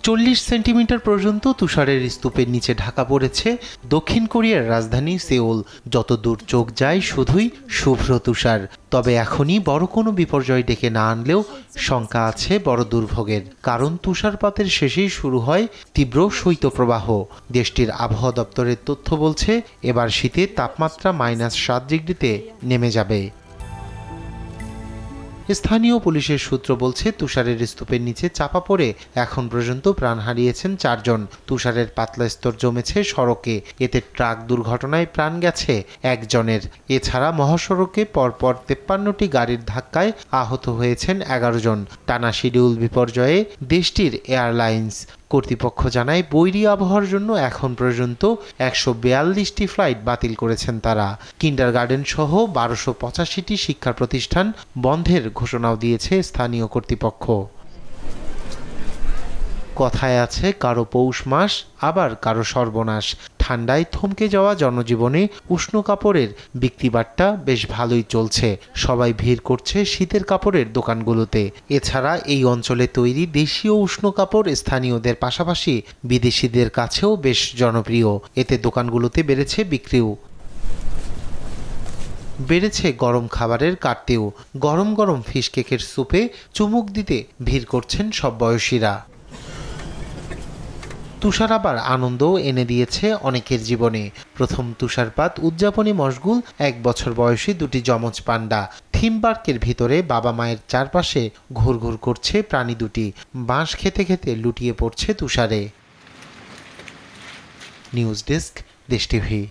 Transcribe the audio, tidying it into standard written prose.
40 centimetre পর্যন্ত তুষারের স্তূপের নিচে ঢাকা পড়েছে দক্ষিণ কোরিয়ার রাজধানী সেউল। যতদূর চোখ যায় শুধুই শুভ্র তুষার। তবে এখনই বড় কোনো বিপর্যয় ডেকে না আনলেও শঙ্কা আছে বড় দুর্ভোগের। কারণ তুষারপাতের শেষেই শুরু হয় তীব্র শৈত্যপ্রবাহ। দেশটির আবহাওয়া দপ্তরের তথ্য বলছে এবার শীতে তাপমাত্রা -7 ডিগ্রিতে নেমে যাবে। স্থানীয় পুলিশের সূত্র বলছে তুষারের স্তূপের নিচে চাপা পড়ে এখন পর্যন্ত প্রাণ হারিয়েছেন 4 জন। তুষারের পাতলা স্তর জমেছে সড়কে, এতে ট্রাক দুর্ঘটনায় প্রাণ গেছে 1 জনের। এছাড়া মহাসড়কে পরপর 53টি গাড়ির ধাক্কায় আহত হয়েছেন 11 জন। টানা শিডিউল বিপর্যয়ে দেশটির এয়ারলাইন্স কর্তৃপক্ষ জানায় বৈরী আবহাওয়ার জন্য এখন পর্যন্ত 142টি ফ্লাইট বাতিল করেছেন তারা। কিন্ডারগার্টেন সহ 1285টি শিক্ষা প্রতিষ্ঠান বন্ধের ঘোষণাও দিয়েছে স্থানীয় কর্তৃপক্ষ। কথায় আছে কারো পৌষ মাস আবার কারো সর্বনাশ। ঠান্ডায় থমকে যাওয়া জনজীবনে উষ্ণ কাপড়ের বিক্রিবাট্টা বেশ ভালোই চলছে। সবাই ভিড় করছে শীতের কাপড়ের দোকানগুলোতে। এছাড়া এই অঞ্চলে তৈরি দেশীয় উষ্ণ কাপড় স্থানীয়দের পাশাপাশি বিদেশিদের কাছেও বেশ জনপ্রিয়। এতে দোকানগুলোতে বেড়েছে বিক্রিও। বেড়েছে গরম খাবারের কাটতেও। গরম গরম ফিশ কেকের স্যুপে চুমুক দিতে ভিড় করছেন সব বয়সীরা। তুষার আবার আনন্দও এনে দিয়েছে অনেকের জীবনে। প্রথম তুষারপাত উদযাপনে মশগুল 1 বছর বয়সী 2টি যমজ পান্ডা। থিম পার্কের ভিতরে বাবা মায়ের চারপাশে ঘুরঘুর করছে প্রাণী দুটি। বাঁশ খেতে খেতে লুটিয়ে পড়ছে তুষারে। নিউজ ডেস্ক, দেশ টিভি।